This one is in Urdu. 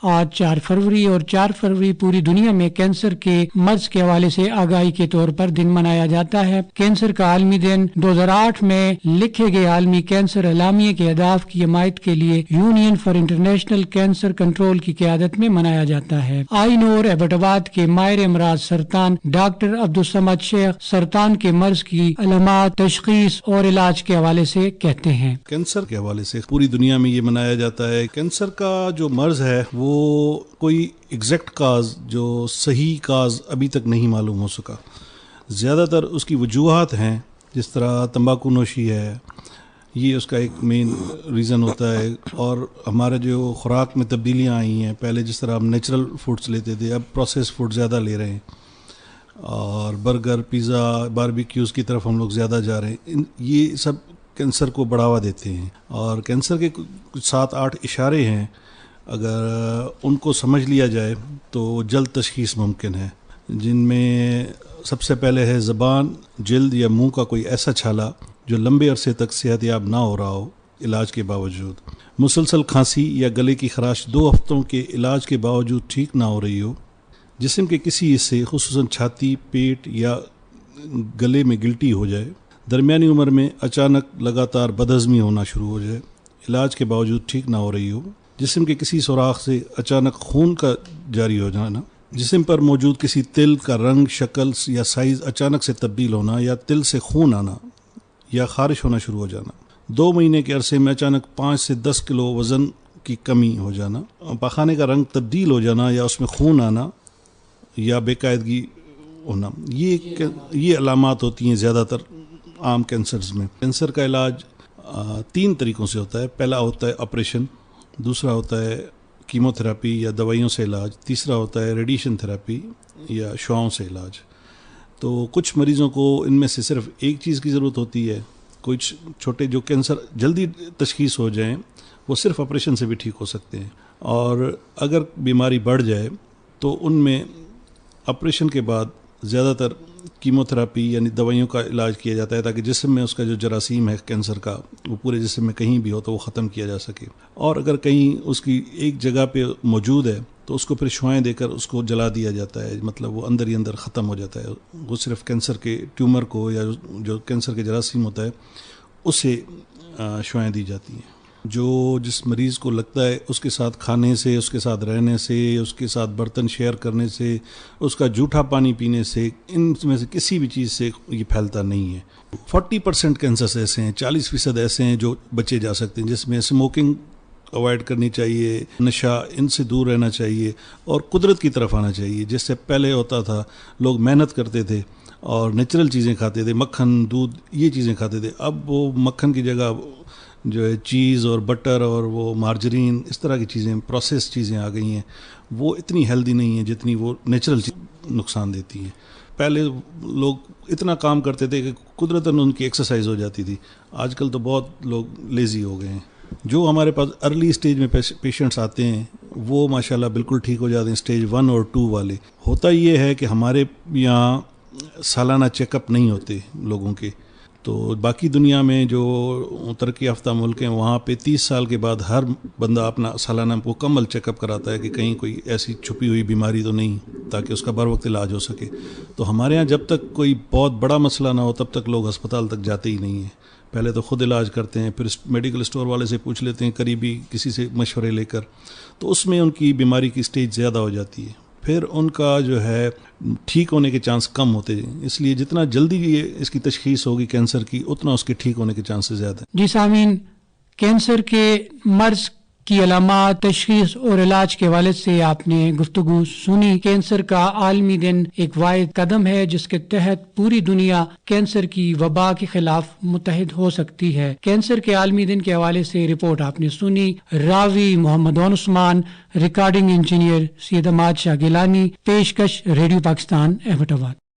آج 4 فروری اور 4 فروری پوری دنیا میں کینسر کے مرض کے حوالے سے آگاہی کے طور پر دن منایا جاتا ہے۔ کینسر کا عالمی دن 2008 میں لکھے گئے عالمی کینسر اعلامیے کے اہداف کی حمایت کے لیے union for international cancer control کی قیادت میں منایا جاتا ہے۔ آئی نور ایبٹ آباد کے ماہر امراض سرطان ڈاکٹر عبدالصمد شیخ سرطان کے مرض کی علامات، تشخیص اور علاج کے حوالے سے کہتے ہیں۔ کینسر کے حوالے سے پوری دنیا میں یہ منایا جاتا ہے۔ کینسر کا جو مرض ہے وہ کوئی ایگزیکٹ کاز، جو صحیح کاز ابھی تک نہیں معلوم ہو سکا۔ زیادہ تر اس کی وجوہات ہیں، جس طرح تمباکو نوشی ہے، یہ اس کا ایک مین ریزن ہوتا ہے، اور ہمارے جو خوراک میں تبدیلیاں آئی ہیں، پہلے جس طرح ہم نیچرل فوڈس لیتے تھے، اب پروسیس فوڈ زیادہ لے رہے ہیں، اور برگر، پیزا، باربیکیوز کی طرف ہم لوگ زیادہ جا رہے ہیں۔ یہ سب کینسر کو بڑھاوا دیتے ہیں، اور کینسر کے کچھ 7-8 اشارے ہیں، اگر ان کو سمجھ لیا جائے تو جلد تشخیص ممکن ہے، جن میں سب سے پہلے ہے زبان، جلد یا منہ کا کوئی ایسا چھالا جو لمبے عرصے تک صحت یاب نہ ہو رہا ہو علاج کے باوجود، مسلسل کھانسی یا گلے کی خراش 2 ہفتوں کے علاج کے باوجود ٹھیک نہ ہو رہی ہو، جسم کے کسی حصے خصوصاً چھاتی، پیٹ یا گلے میں گلٹی ہو جائے، درمیانی عمر میں اچانک لگاتار بدہضمی ہونا شروع ہو جائے، علاج کے باوجود ٹھیک نہ ہو رہی ہو، جسم کے کسی سوراخ سے اچانک خون کا جاری ہو جانا، جسم پر موجود کسی تل کا رنگ، شکل یا سائز اچانک سے تبدیل ہونا، یا تل سے خون آنا یا خارش ہونا شروع ہو جانا، 2 مہینے کے عرصے میں اچانک 5 سے 10 کلو وزن کی کمی ہو جانا، پاخانے کا رنگ تبدیل ہو جانا یا اس میں خون آنا یا بے قاعدگی ہونا، یہ علامات ہوتی ہیں زیادہ تر عام کینسرز میں۔ کینسر کا علاج 3 طریقوں سے ہوتا ہے۔ پہلا ہوتا ہے آپریشن، دوسرا ہوتا ہے کیمو تھراپی یا دوائیوں سے علاج، تیسرا ہوتا ہے ریڈیشن تھراپی یا شعاعوں سے علاج۔ تو کچھ مریضوں کو ان میں سے صرف ایک چیز کی ضرورت ہوتی ہے، کچھ چھوٹے جو کینسر جلدی تشخیص ہو جائیں وہ صرف آپریشن سے بھی ٹھیک ہو سکتے ہیں، اور اگر بیماری بڑھ جائے تو ان میں آپریشن کے بعد زیادہ تر کیمو تھراپی یعنی دوائیوں کا علاج کیا جاتا ہے، تاکہ جسم میں اس کا جو جراثیم ہے کینسر کا وہ پورے جسم میں کہیں بھی ہو تو وہ ختم کیا جا سکے، اور اگر کہیں اس کی ایک جگہ پہ موجود ہے تو اس کو پھر شعاعیں دے کر اس کو جلا دیا جاتا ہے، مطلب وہ اندر ہی اندر ختم ہو جاتا ہے، وہ صرف کینسر کے ٹیومر کو یا جو کینسر کے جراثیم ہوتا ہے اسے شعاعیں دی جاتی ہیں۔ جس مریض کو لگتا ہے اس کے ساتھ کھانے سے، اس کے ساتھ رہنے سے، اس کے ساتھ برتن شیئر کرنے سے، اس کا جھوٹا پانی پینے سے، ان میں سے کسی بھی چیز سے یہ پھیلتا نہیں ہے۔ 40% کینسرز ایسے ہیں، 40% ایسے ہیں جو بچے جا سکتے ہیں، جس میں اسموکنگ اوائڈ کرنی چاہیے، نشہ ان سے دور رہنا چاہیے، اور قدرت کی طرف آنا چاہیے۔ جس سے پہلے ہوتا تھا لوگ محنت کرتے تھے اور نیچرل چیزیں کھاتے تھے، مکھن، دودھ، یہ چیزیں کھاتے تھے۔ اب وہ مکھن کی جگہ جو ہے چیز اور بٹر اور وہ مارجرین، اس طرح کی چیزیں، پروسیس چیزیں آ گئی ہیں، وہ اتنی ہیلدی نہیں ہیں جتنی وہ نیچرل نقصان دیتی ہیں۔ پہلے لوگ اتنا کام کرتے تھے کہ قدرتاً ان کی ایکسرسائز ہو جاتی تھی، آج کل تو بہت لوگ لیزی ہو گئے ہیں۔ جو ہمارے پاس ارلی سٹیج میں پیشنٹس آتے ہیں وہ ماشاءاللہ بالکل ٹھیک ہو جاتے ہیں، سٹیج 1 اور 2 والے۔ ہوتا یہ ہے کہ ہمارے یہاں سالانہ چیک اپ نہیں ہوتے لوگوں کے، تو باقی دنیا میں جو ترقی یافتہ ملک ہیں وہاں پہ 30 سال کے بعد ہر بندہ اپنا سالانہ مکمل چیک اپ کراتا ہے کہ کہیں کوئی ایسی چھپی ہوئی بیماری تو نہیں، تاکہ اس کا بر وقت علاج ہو سکے۔ تو ہمارے ہاں جب تک کوئی بہت بڑا مسئلہ نہ ہو تب تک لوگ ہسپتال تک جاتے ہی نہیں ہیں، پہلے تو خود علاج کرتے ہیں، پھر میڈیکل اسٹور والے سے پوچھ لیتے ہیں، قریبی کسی سے مشورے لے کر، تو اس میں ان کی بیماری کی سٹیج زیادہ ہو جاتی ہے، پھر ان کا جو ہے ٹھیک ہونے کے چانس کم ہوتے ہیں۔ اس لیے جتنا جلدی یہ اس کی تشخیص ہوگی کینسر کی، اتنا اس کے ٹھیک ہونے کے چانسز زیادہ ہیں۔ جی سامعین، کینسر کے مرض کی علامات، تشخیص اور علاج کے حوالے سے آپ نے گفتگو سنی۔ کینسر کا عالمی دن ایک واحد قدم ہے جس کے تحت پوری دنیا کینسر کی وبا کے خلاف متحد ہو سکتی ہے۔ کینسر کے عالمی دن کے حوالے سے رپورٹ آپ نے سنی۔ راوی محمد عثمان، ریکارڈنگ انجینئر سید احمد شاہ گیلانی، پیشکش ریڈیو پاکستان ایبٹ آباد۔